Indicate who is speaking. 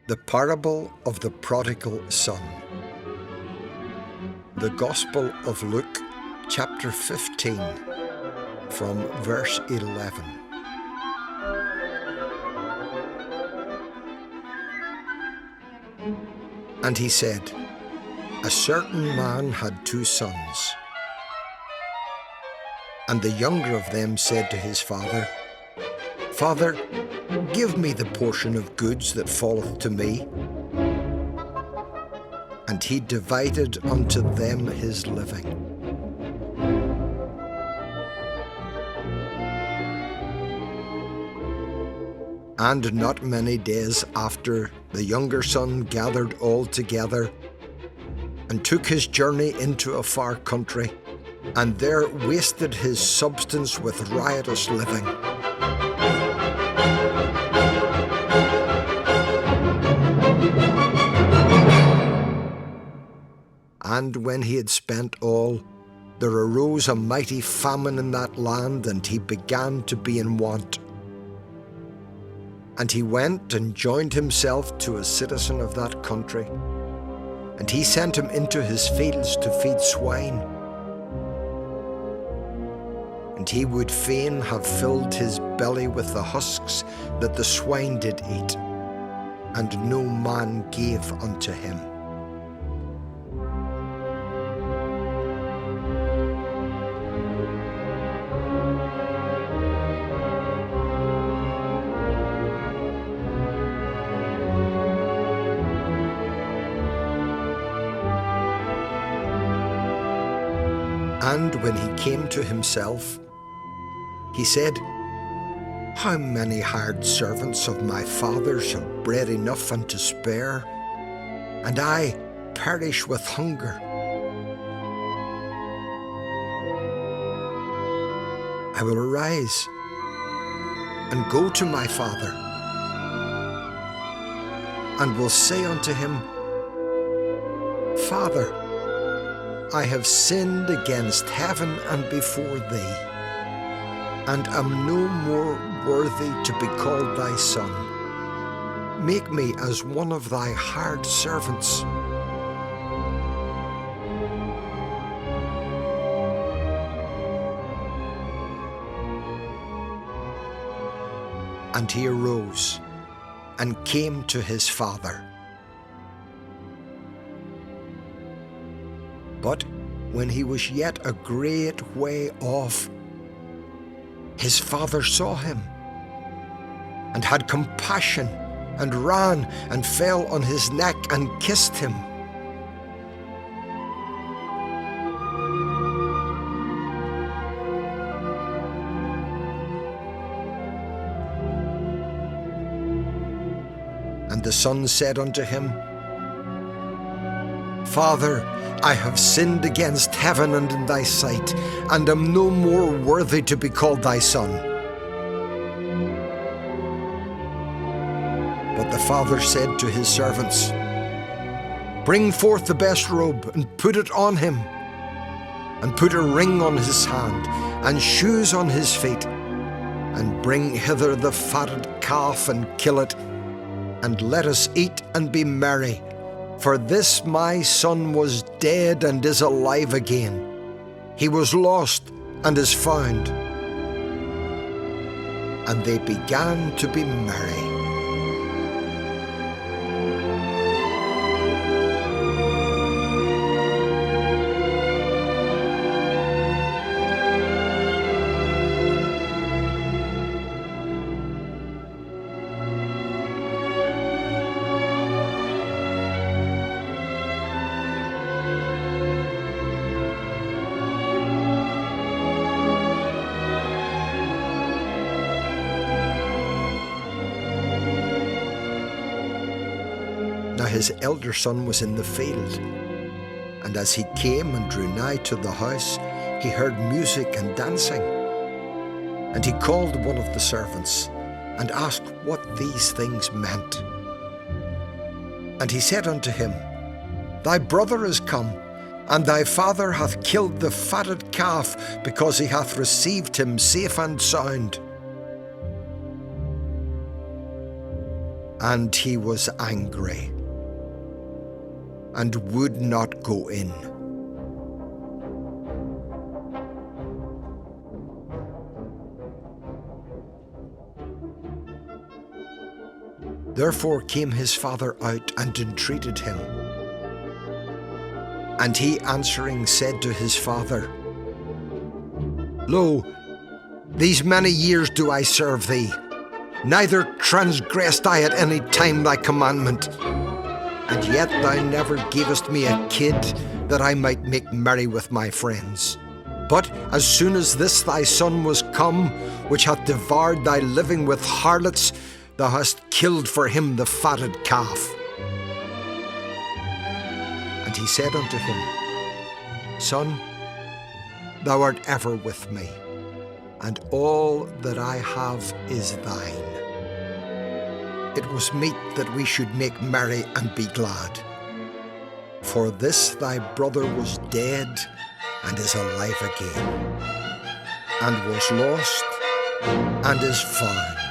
Speaker 1: The parable of the prodigal son. The Gospel of Luke, chapter 15, from verse 11. And he said, a certain man had 2 sons. And the younger of them said to his father, Father, give me the portion of goods that falleth to me. And he divided unto them his living. And not many days after, the younger son gathered all together, and took his journey into a far country, and there wasted his substance with riotous living. And when he had spent all, there arose a mighty famine in that land, and he began to be in want. And he went and joined himself to a citizen of that country, and he sent him into his fields to feed swine. And he would fain have filled his belly with the husks that the swine did eat, and no man gave unto him. And when he came to himself, he said, how many hired servants of my father's have bread enough and to spare, and I perish with hunger. I will arise and go to my father, and will say unto him, Father, I have sinned against heaven and before thee, and am no more worthy to be called thy son. Make me as one of thy hired servants. And he arose and came to his father. But when he was yet a great way off, his father saw him, and had compassion, and ran, and fell on his neck, and kissed him. And the son said unto him, Father, I have sinned against heaven and in thy sight, and am no more worthy to be called thy son. But the father said to his servants, Bring forth the best robe, and put it on him, and put a ring on his hand, and shoes on his feet, and bring hither the fatted calf, and kill it, and let us eat and be merry. For this my son was dead and is alive again. He was lost and is found. And they began to be merry. Now his elder son was in the field, and as he came and drew nigh to the house, he heard music and dancing. And he called one of the servants, and asked what these things meant. And he said unto him, Thy brother is come, And thy father hath killed the fatted calf, because he hath received him safe and sound. And he was angry, and would not go in. Therefore came his father out and entreated him. And he answering said to his father, Lo, these many years do I serve thee, neither transgressed I at any time thy commandment. And yet thou never gavest me a kid, that I might make merry with my friends. But as soon as this thy son was come, which hath devoured thy living with harlots, thou hast killed for him the fatted calf. And he said unto him, Son, thou art ever with me, and all that I have is thine. It was meet that we should make merry and be glad. For this thy brother was dead, and is alive again, and was lost, and is found.